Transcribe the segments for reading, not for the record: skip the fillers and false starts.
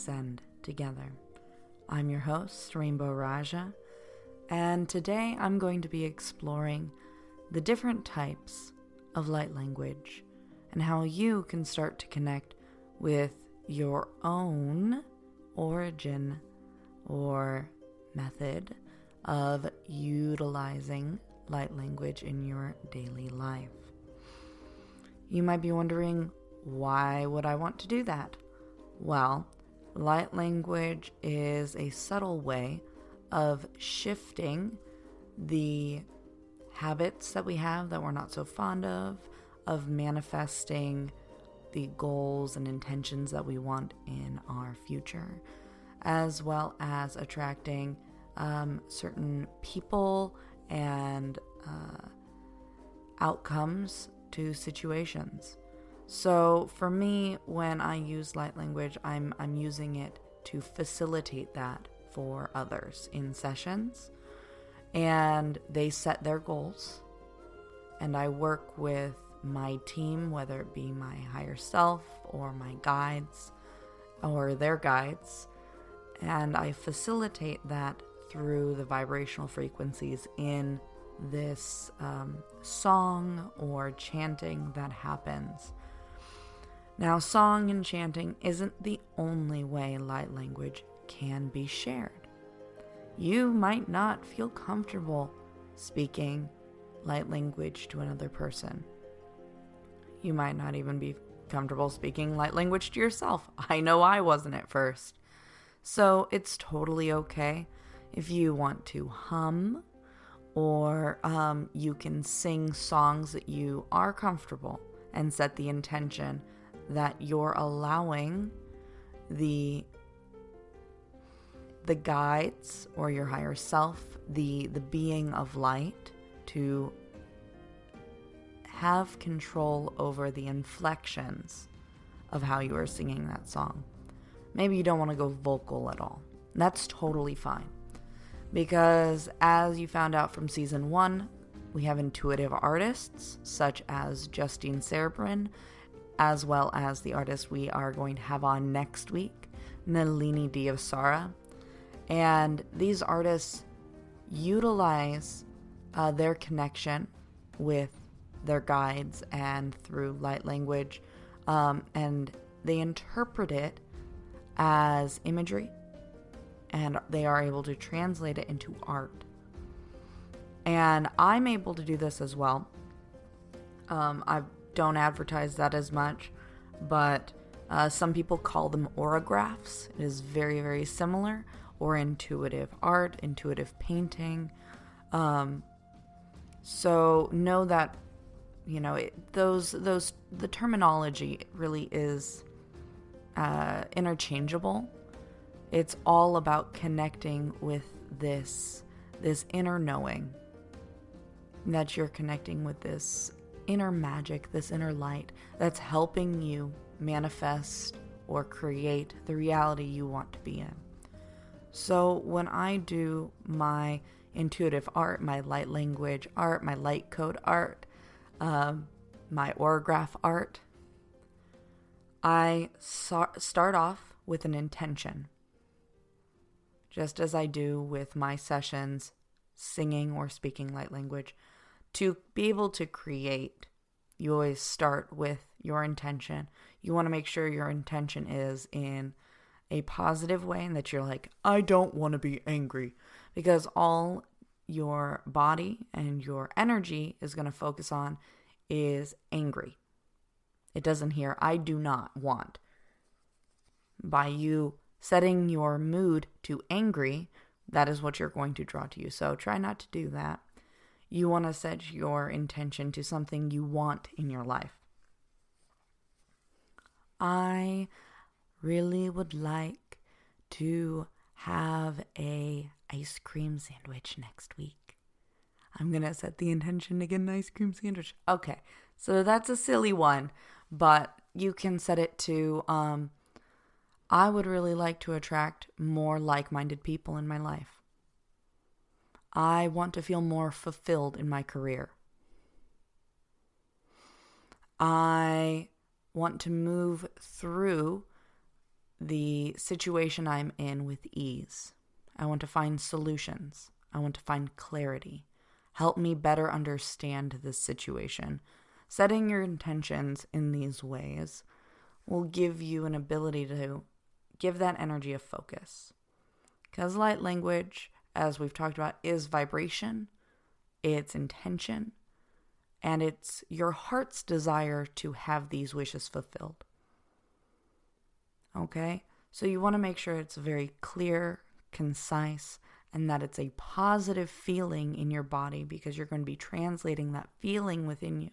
ascend together. I'm your host, Raaja, and today I'm going to be exploring the different types of light language and how you can start to connect with your own origin or method of utilizing light language in your daily life. You might be wondering, why would I want to do that? Well, light language is a subtle way of shifting the habits that we have that we're not so fond of manifesting the goals and intentions that we want in our future, as well as attracting certain people and outcomes to situations. So for me, when I use light language, I'm using it to facilitate that for others in sessions, and they set their goals, and I work with my team, whether it be my higher self or my guides or their guides, and I facilitate that through the vibrational frequencies in this song or chanting that happens. Now, song and chanting isn't the only way light language can be shared. You might not feel comfortable speaking light language to another person. You might not even be comfortable speaking light language to yourself. I know I wasn't at first. So it's totally okay if you want to hum, or you can sing songs that you are comfortable and set the intention that you're allowing the guides or your higher self, the being of light, to have control over the inflections of how you are singing that song. Maybe you don't want to go vocal at all. That's totally fine. Because as you found out from season 1, we have intuitive artists such as Justine Cerebrin, as well as the artist we are going to have on next week, Nalini Diosara. And these artists utilize their connection with their guides and through light language, and they interpret it as imagery, and they are able to translate it into art. And I'm able to do this as well. I don't advertise that as much, but some people call them auragraphs. It is very, very similar, or intuitive art, intuitive painting. So know that, the terminology really is interchangeable. It's all about connecting with this inner knowing, that you're connecting with this inner magic, this inner light that's helping you manifest or create the reality you want to be in. So when I do my intuitive art, my light language art, my light code art, my aurograph art, I start off with an intention. Just as I do with my sessions, singing or speaking light language. To be able to create, you always start with your intention. You want to make sure your intention is in a positive way, and that you're like, I don't want to be angry, because all your body and your energy is going to focus on is angry. It doesn't hear, I do not want. By you setting your mood to angry, that is what you're going to draw to you. So try not to do that. You want to set your intention to something you want in your life. I really would like to have a ice cream sandwich next week. I'm going to set the intention to get an ice cream sandwich. Okay, so that's a silly one, but you can set it to, I would really like to attract more like-minded people in my life. I want to feel more fulfilled in my career. I want to move through the situation I'm in with ease. I want to find solutions. I want to find clarity. Help me better understand this situation. Setting your intentions in these ways will give you an ability to give that energy a focus. Because light language, as we've talked about, is vibration, it's intention, and it's your heart's desire to have these wishes fulfilled. Okay? So you want to make sure it's very clear, concise, and that it's a positive feeling in your body, because you're going to be translating that feeling within you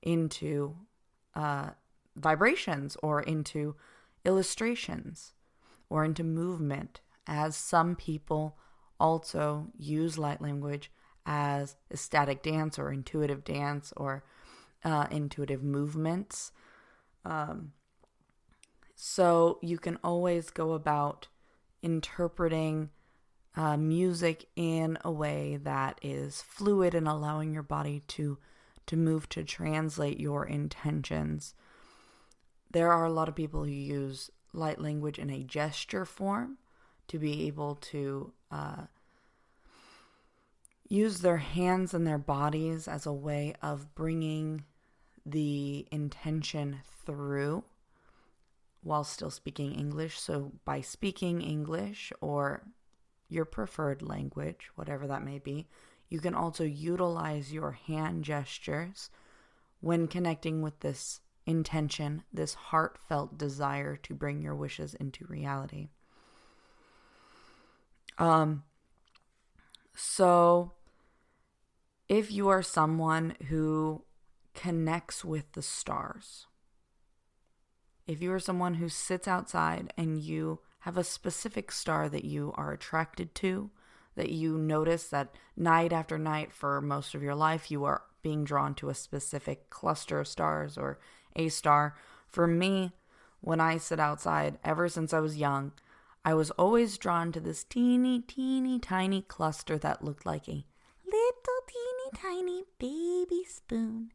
into vibrations or into illustrations or into movement, as some people also use light language as ecstatic dance or intuitive movements. So you can always go about interpreting music in a way that is fluid and allowing your body to move, to translate your intentions. There are a lot of people who use light language in a gesture form to be able to use their hands and their bodies as a way of bringing the intention through while still speaking English. So by speaking English or your preferred language, whatever that may be, you can also utilize your hand gestures when connecting with this intention, this heartfelt desire to bring your wishes into reality. So if you are someone who connects with the stars, if you are someone who sits outside and you have a specific star that you are attracted to, that you notice that night after night for most of your life, you are being drawn to a specific cluster of stars or a star. For me, when I sit outside, ever since I was young, I was always drawn to this teeny, teeny, tiny cluster that looked like a little teeny, tiny baby spoon.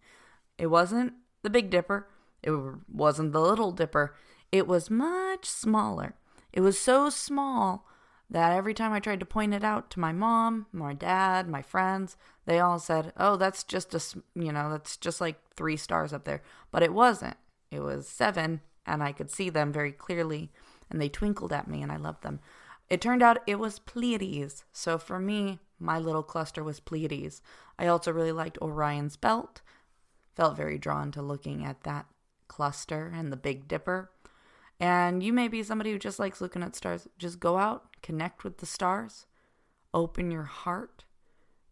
It wasn't the Big Dipper. It wasn't the Little Dipper. It was much smaller. It was so small that every time I tried to point it out to my mom, my dad, my friends, they all said, oh, that's just that's just like 3 stars up there. But it wasn't. It was 7, and I could see them very clearly, and they twinkled at me, and I loved them. It turned out it was Pleiades. So for me, my little cluster was Pleiades. I also really liked Orion's belt. Felt very drawn to looking at that cluster and the Big Dipper. And you may be somebody who just likes looking at stars. Just go out, connect with the stars, open your heart,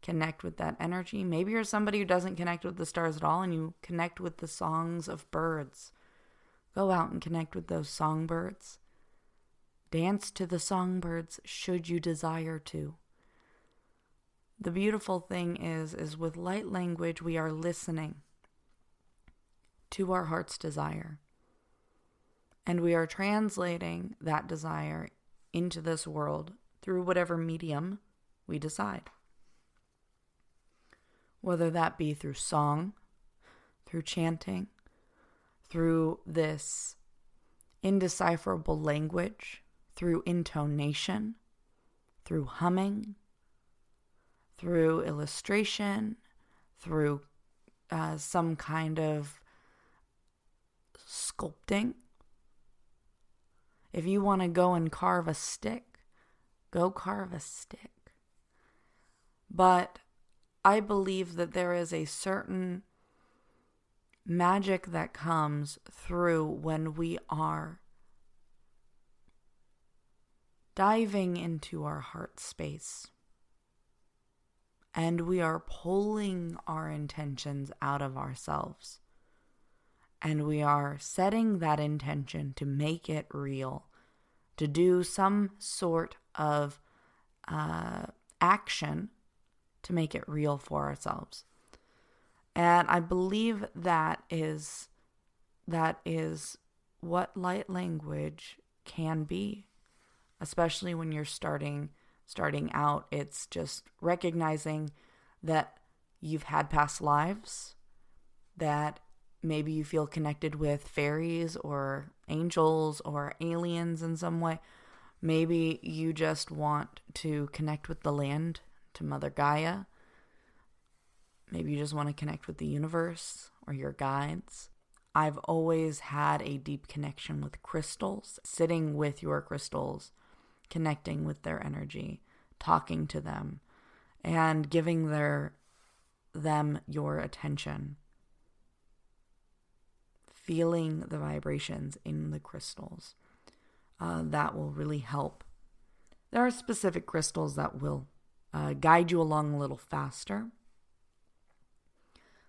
connect with that energy. Maybe you're somebody who doesn't connect with the stars at all and you connect with the songs of birds. Go out and connect with those songbirds. Dance to the songbirds should you desire to. The beautiful thing is with light language, we are listening to our heart's desire. And we are translating that desire into this world through whatever medium we decide. Whether that be through song, through chanting, through this indecipherable language, through intonation, through humming, through illustration, through some kind of sculpting. If you want to go and carve a stick, go carve a stick. But I believe that there is a certain magic that comes through when we are diving into our heart space and we are pulling our intentions out of ourselves. And we are setting that intention to make it real, to do some sort of action to make it real for ourselves. And I believe that is what light language can be, especially when you're starting out. It's just recognizing that you've had past lives, that Maybe you feel connected with fairies or angels or aliens in some way. Maybe you just want to connect with the land, to Mother Gaia. Maybe you just want to connect with the universe or your guides. I've always had a deep connection with crystals. Sitting with your crystals, connecting with their energy, talking to them, and giving them your attention. Feeling the vibrations in the crystals. That will really help. There are specific crystals that will guide you along a little faster,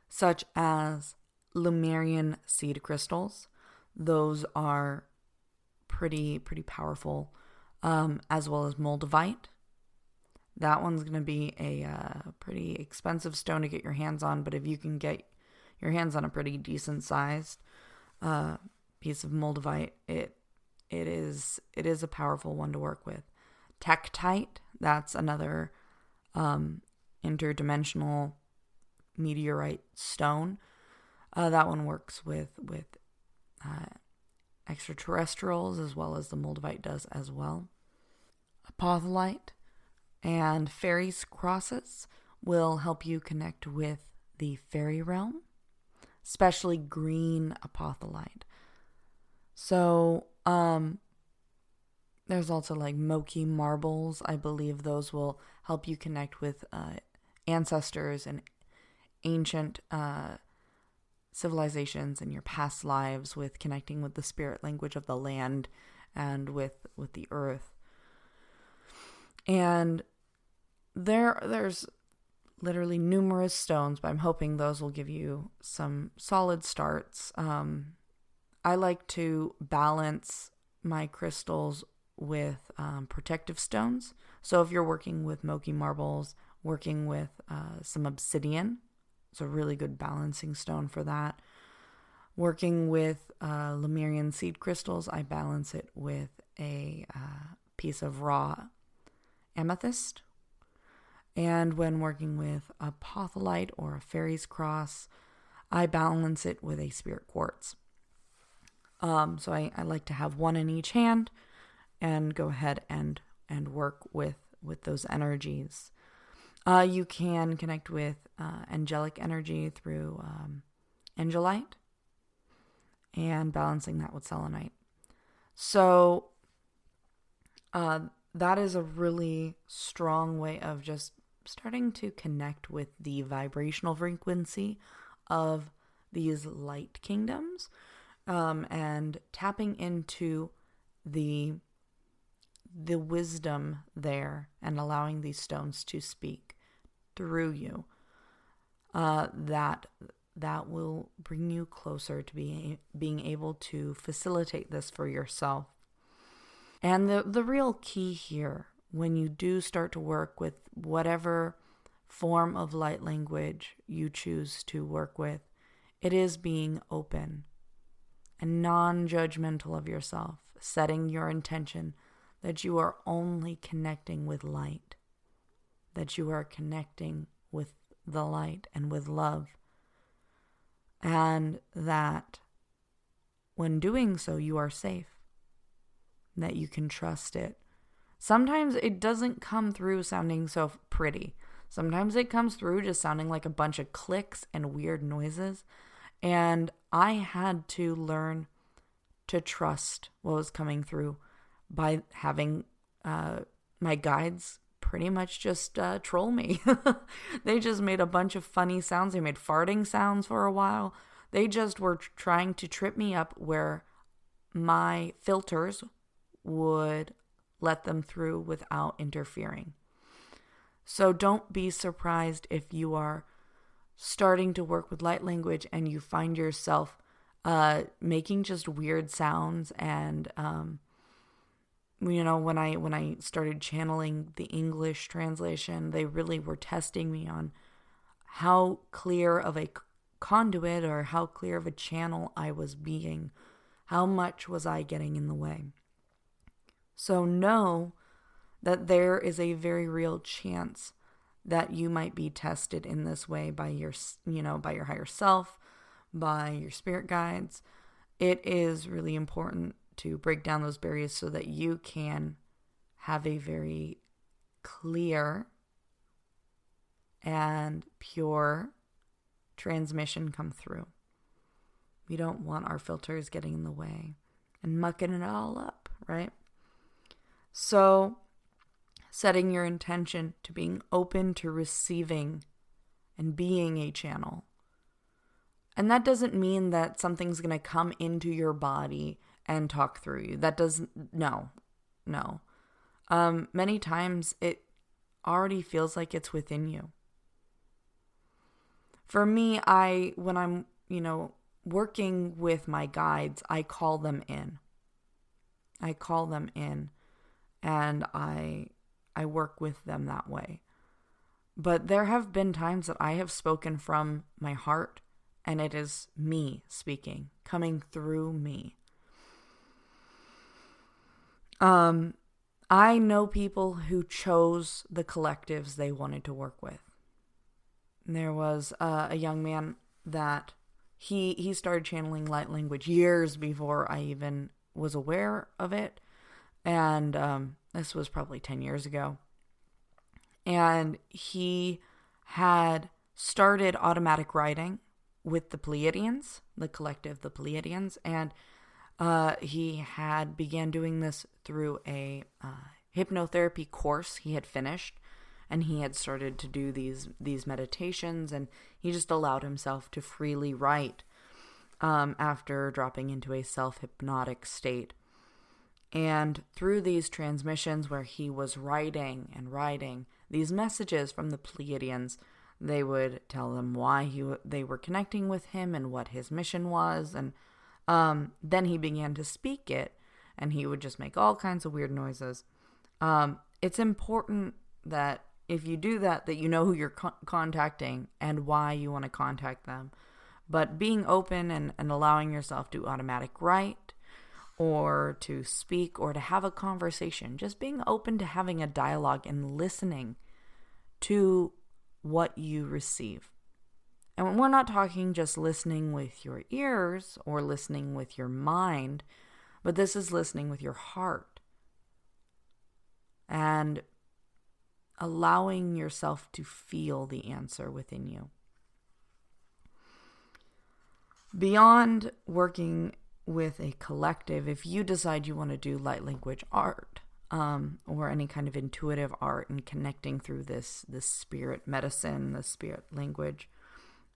such as Lemurian seed crystals. Those are pretty powerful, as well as moldavite. That one's going to be a pretty expensive stone to get your hands on, but if you can get your hands on a pretty decent sized piece of moldavite, it is a powerful one to work with. Tektite, that's another interdimensional meteorite stone. That one works with extraterrestrials as well as the moldavite does as well. Apotholite and fairies' crosses will help you connect with the fairy realm, especially green apotholite. So, there's also like Moki marbles. I believe those will help you connect with ancestors and ancient civilizations in your past lives, with connecting with the spirit language of the land and with the earth. And there's literally numerous stones, but I'm hoping those will give you some solid starts. I like to balance my crystals with protective stones. So if you're working with Moki marbles, working with some obsidian, it's a really good balancing stone for that. Working with Lemurian seed crystals, I balance it with a piece of raw amethyst. And when working with a apotholite or a fairy's cross, I balance it with a spirit quartz. So I like to have one in each hand and go ahead and work with those energies. You can connect with angelic energy through angelite and balancing that with selenite. So that is a really strong way of just starting to connect with the vibrational frequency of these light kingdoms, and tapping into the wisdom there and allowing these stones to speak through you. That will bring you closer to being able to facilitate this for yourself. And the real key here, when you do start to work with whatever form of light language you choose to work with, it is being open and non-judgmental of yourself, setting your intention that you are only connecting with light, that you are connecting with the light and with love, and that when doing so, you are safe, that you can trust it. Sometimes it doesn't come through sounding so pretty. Sometimes it comes through just sounding like a bunch of clicks and weird noises. And I had to learn to trust what was coming through by having my guides pretty much just troll me. They just made a bunch of funny sounds. They made farting sounds for a while. They just were trying to trip me up where my filters would let them through without interfering. So don't be surprised if you are starting to work with light language and you find yourself making just weird sounds. And when I started channeling the English translation, they really were testing me on how clear of a conduit or how clear of a channel I was being. How much was I getting in the way? So know that there is a very real chance that you might be tested in this way by your higher self, by your spirit guides. It is really important to break down those barriers so that you can have a very clear and pure transmission come through. We don't want our filters getting in the way and mucking it all up, right? So, setting your intention to being open to receiving and being a channel. And that doesn't mean that something's going to come into your body and talk through you. That doesn't, no. Many times it already feels like it's within you. For me, when I'm, working with my guides, I call them in. And I work with them that way. But there have been times that I have spoken from my heart, and it is me speaking, coming through me. I know people who chose the collectives they wanted to work with. There was a young man that he started channeling light language years before I even was aware of it. And this was probably 10 years ago. And he had started automatic writing with the Pleiadians, the collective, the Pleiadians. And he had began doing this through a hypnotherapy course he had finished. And he had started to do these meditations, and he just allowed himself to freely write after dropping into a self-hypnotic state. And through these transmissions where he was writing these messages from the Pleiadians, they would tell them why they were connecting with him and what his mission was. And then he began to speak it, and he would just make all kinds of weird noises. It's important that if you do that you know who you're contacting and why you want to contact them. But being open and allowing yourself to automatic write or to speak or to have a conversation, just being open to having a dialogue and listening to what you receive. And we're not talking just listening with your ears or listening with your mind, but this is listening with your heart. And allowing yourself to feel the answer within you. Beyond working with a collective, if you decide you want to do light language art, or any kind of intuitive art and connecting through this spirit medicine, the spirit language,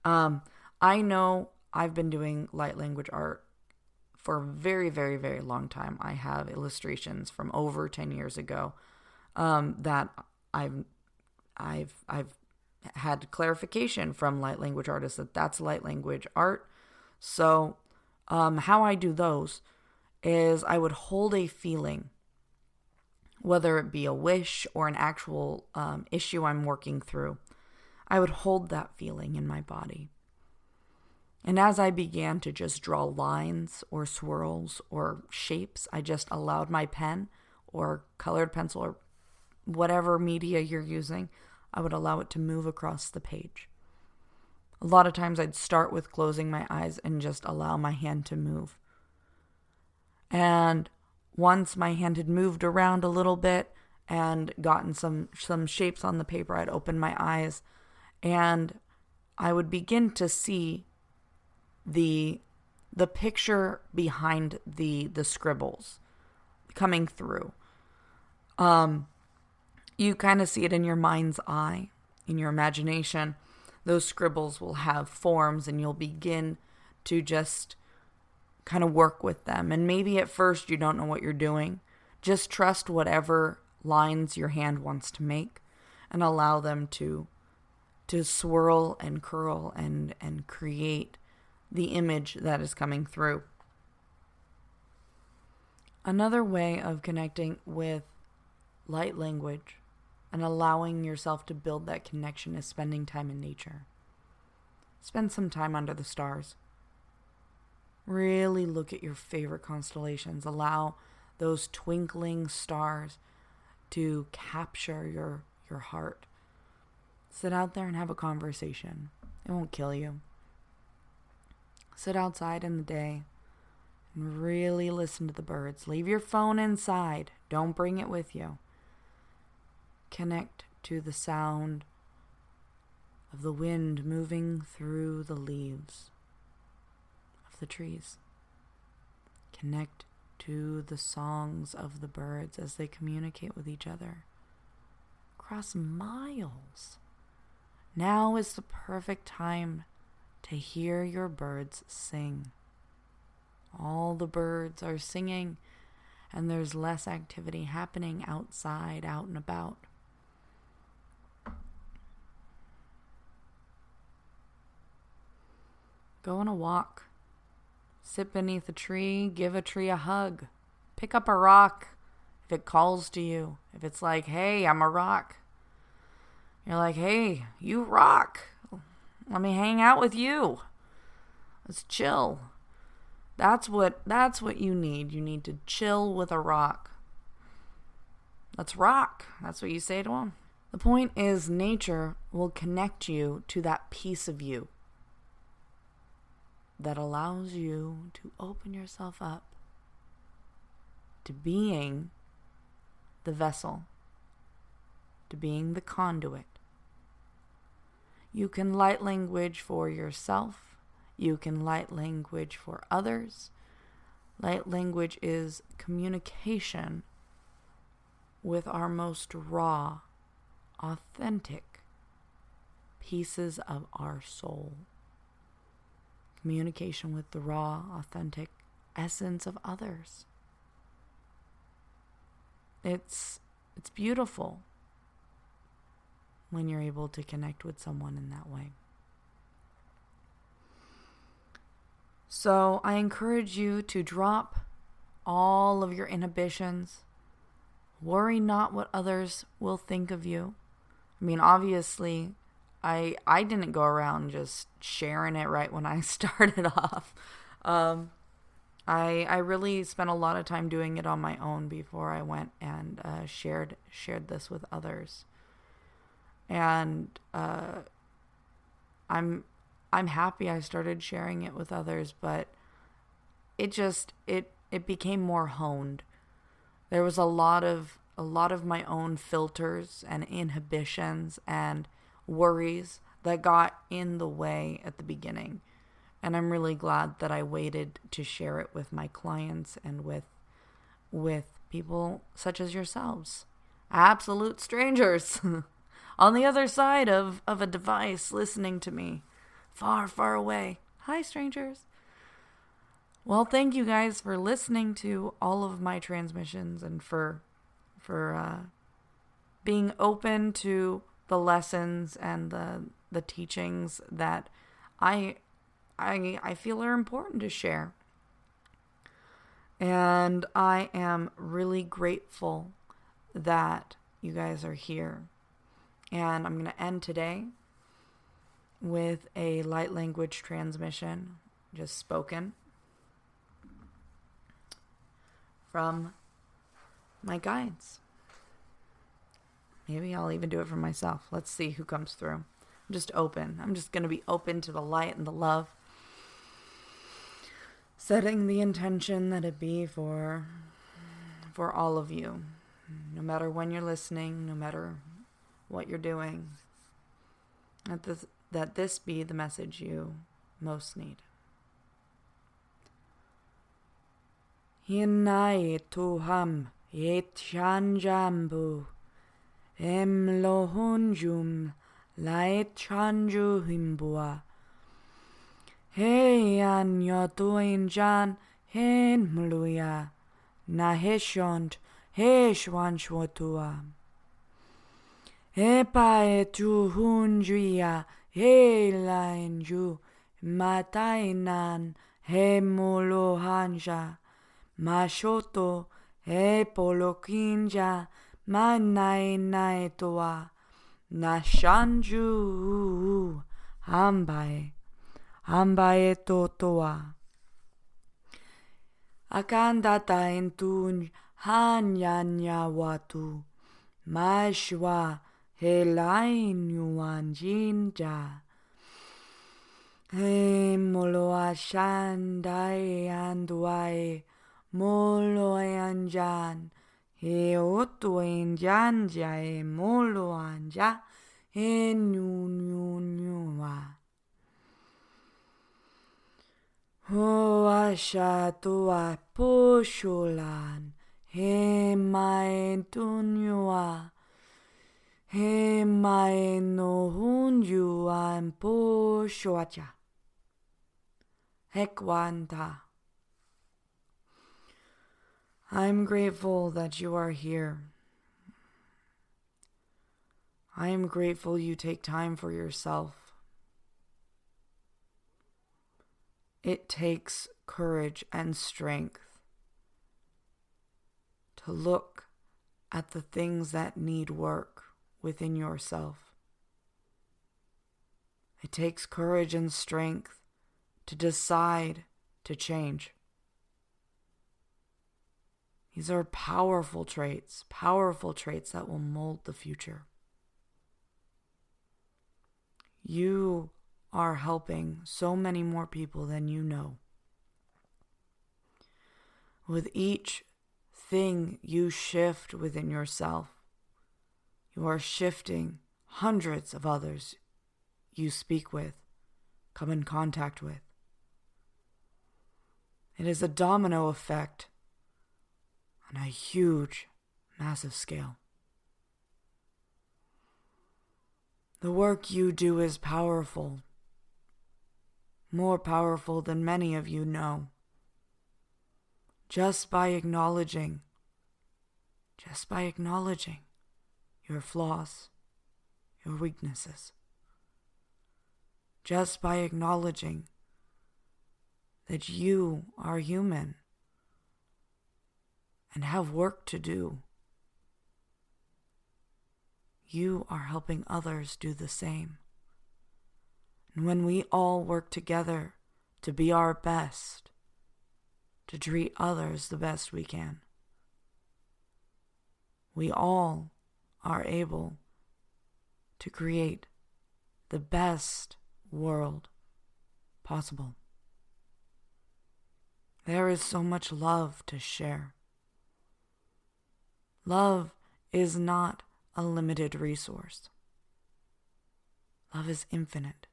I know I've been doing light language art for a very, very, very long time. I have illustrations from over 10 years ago that I've had clarification from light language artists that that's light language art. So how I do those is I would hold a feeling, whether it be a wish or an actual issue I'm working through. I would hold that feeling in my body. And as I began to just draw lines or swirls or shapes, I just allowed my pen or colored pencil or whatever media you're using, I would allow it to move across the page. A lot of times I'd start with closing my eyes and just allow my hand to move. And once my hand had moved around a little bit and gotten some shapes on the paper, I'd open my eyes and I would begin to see the picture behind the scribbles coming through. You kind of see it in your mind's eye, in your imagination. Those scribbles will have forms and you'll begin to just kind of work with them. And maybe at first you don't know what you're doing. Just trust whatever lines your hand wants to make and allow them to swirl and curl and create the image that is coming through. Another way of connecting with light language and allowing yourself to build that connection is spending time in nature. Spend some time under the stars. Really look at your favorite constellations. Allow those twinkling stars to capture your heart. Sit out there and have a conversation. It won't kill you. Sit outside in the day and really listen to the birds. Leave your phone inside. Don't bring it with you. Connect to the sound of the wind moving through the leaves of the trees. Connect to the songs of the birds as they communicate with each other across miles. Now is the perfect time to hear your birds sing. All the birds are singing, and there's less activity happening outside, out and about. Go on a walk. Sit beneath a tree, give a tree a hug. Pick up a rock if it calls to you. If it's like, hey, I'm a rock. You're like, hey, you rock. Let me hang out with you. Let's chill. That's what you need. You need to chill with a rock. Let's rock. That's what you say to him. The point is, nature will connect you to that piece of you that allows you to open yourself up to being the vessel, to being the conduit. You can light language for yourself. You can light language for others. Light language is communication with our most raw, authentic pieces of our soul. Communication with the raw, authentic essence of others. It's beautiful when you're able to connect with someone in that way. So I encourage you to drop all of your inhibitions. Worry not what others will think of you. I mean, obviously, I didn't go around just sharing it right when I started off. I really spent a lot of time doing it on my own before I went and shared this with others. And I'm happy I started sharing it with others, but it became more honed. There was a lot of my own filters and inhibitions and worries that got in the way at the beginning. And I'm really glad that I waited to share it with my clients and with people such as yourselves. Absolute strangers on the other side of a device listening to me. Far, far away. Hi, strangers. Well, thank you guys for listening to all of my transmissions and for being open to the lessons and the teachings that I feel are important to share. And I am really grateful that you guys are here. And I'm going to end today with a light language transmission, just spoken, from my guides. Maybe I'll even do it for myself. Let's see who comes through. I'm just open. I'm just going to be open to the light and the love. Setting the intention that it be for all of you. No matter when you're listening, no matter what you're doing. That this be the message you most need. Hinai tuham et chanjambu emlohunjum lait chanju himbua. Hey an yotuinjan hen mluya naheshont heshwanchwotua. Epa etu hunjuya he lainju matainan he molohanja mashoto he polokinja manainaitoa nashanju hambae totoa akandata entun hanyanya watu mashwa he lainuanjinja He moloa shandai anduai moloanjan. He otuanjan jae moloanja. He nyunyunyua. Hoa shatua pushulan. He mai tunyua. He mai no hunjuan pushuacha. Hekwanta. I'm grateful that you are here. I am grateful you take time for yourself. It takes courage and strength to look at the things that need work within yourself. It takes courage and strength to decide to change. These are powerful traits that will mold the future. You are helping so many more people than you know. With each thing you shift within yourself, you are shifting hundreds of others you speak with, come in contact with. It is a domino effect on a huge, massive scale. The work you do is powerful, more powerful than many of you know. Just by acknowledging your flaws, your weaknesses. Just by acknowledging that you are human and have work to do. You are helping others do the same. And when we all work together to be our best, to treat others the best we can, we all are able to create the best world possible. There is so much love to share. Love is not a limited resource. Love is infinite.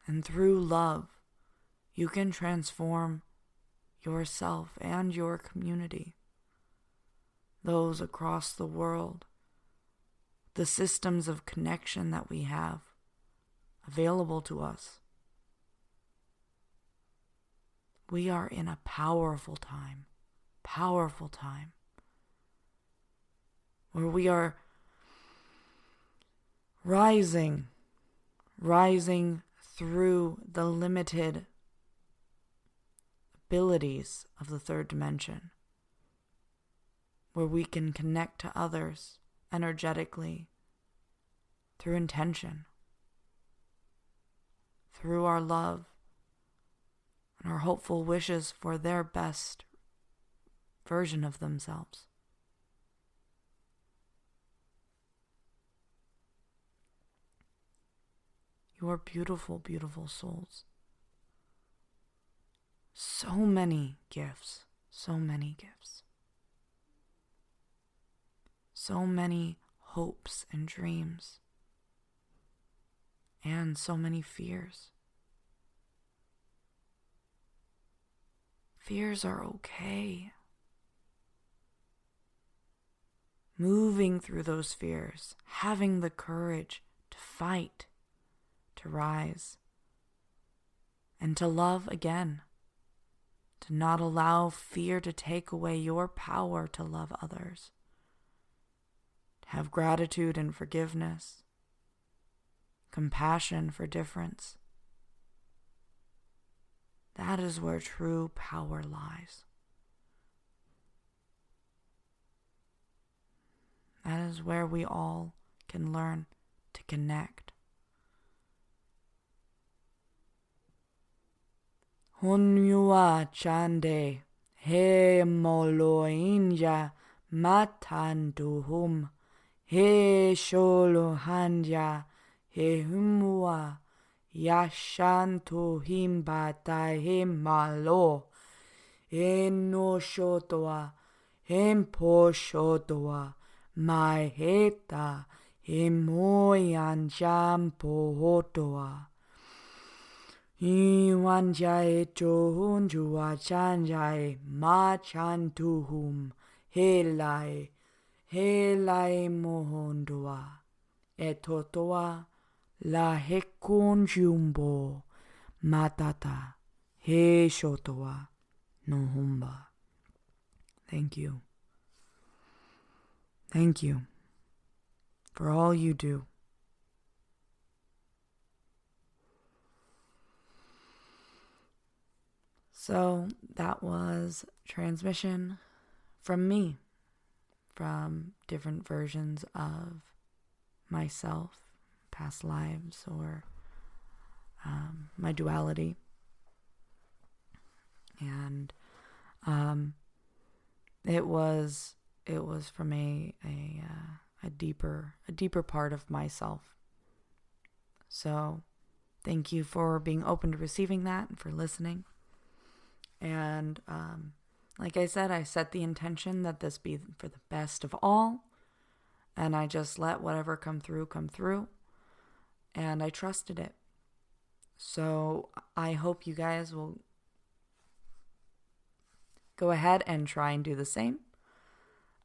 And through love, you can transform yourself and your community, those across the world, the systems of connection that we have available to us. We are in a powerful time, where we are rising through the limited abilities of the third dimension, where we can connect to others energetically through intention, through our love, and our hopeful wishes for their best version of themselves. You are beautiful, beautiful souls. So many gifts, so many gifts. So many hopes and dreams. And so many fears. Fears are okay. Moving through those fears, having the courage to fight, to rise, and to love again, to not allow fear to take away your power to love others, to have gratitude and forgiveness, compassion for difference. That is where true power lies. That is where we all can learn to connect. Hunyua chande he moloinja matanduhum he sholo hanja he humua Yashanto himbata himalo. Eno shotoa. Hempo shotoa. Maheta. Himoyan jampo hotoa. Iwanjae tohunjua chanjae machantuhum helai mohondoa etotoa la hekunjumbo matata he shotoa nohumba. Thank you. Thank you for all you do. So that was transmission from me, from different versions of myself, past lives, or my duality. And it was from a deeper part of myself. So thank you for being open to receiving that and for listening. And like I said, I set the intention that this be for the best of all. And I just let whatever come through. And I trusted it. So I hope you guys will go ahead and try and do the same.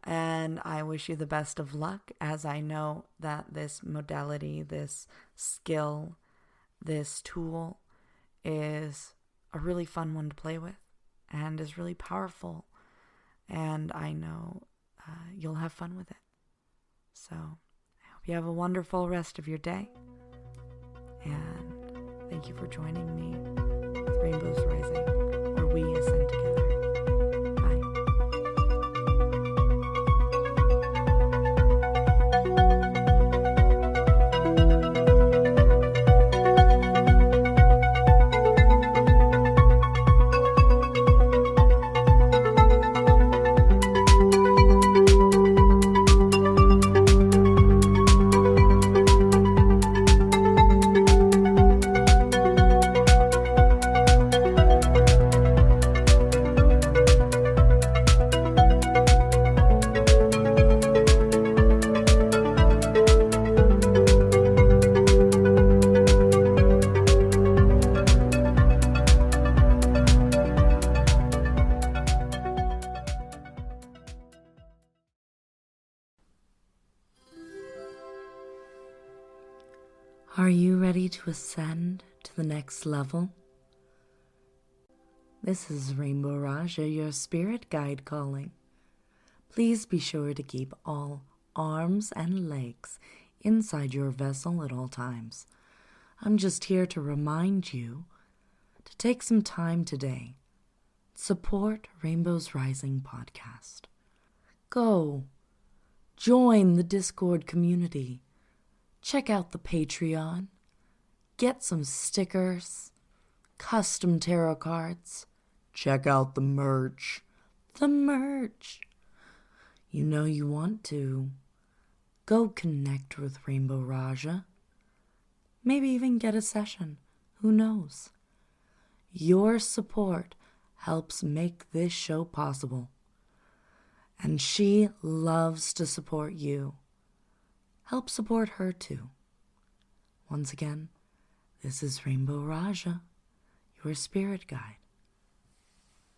And I wish you the best of luck, as I know that this modality, this skill, this tool is a really fun one to play with. And is really powerful. And I know you'll have fun with it. So I hope you have a wonderful rest of your day. And thank you for joining me with Rainbows Rising, where we ascend together. Bye. Are you ready to ascend to the next level? This is Rainbow Raaja, your spirit guide calling. Please be sure to keep all arms and legs inside your vessel at all times. I'm just here to remind you to take some time today. Support Rainbows Rising podcast. Go. Join the Discord community. Check out the Patreon. Get some stickers, custom tarot cards. Check out the merch. The merch. You know you want to. Go connect with Rainbow Raaja. Maybe even get a session. Who knows? Your support helps make this show possible. And she loves to support you. Help support her too. Once again, this is Rainbow Raaja, your spirit guide,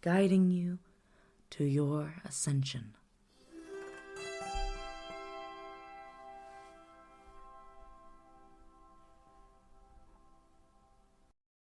guiding you to your ascension.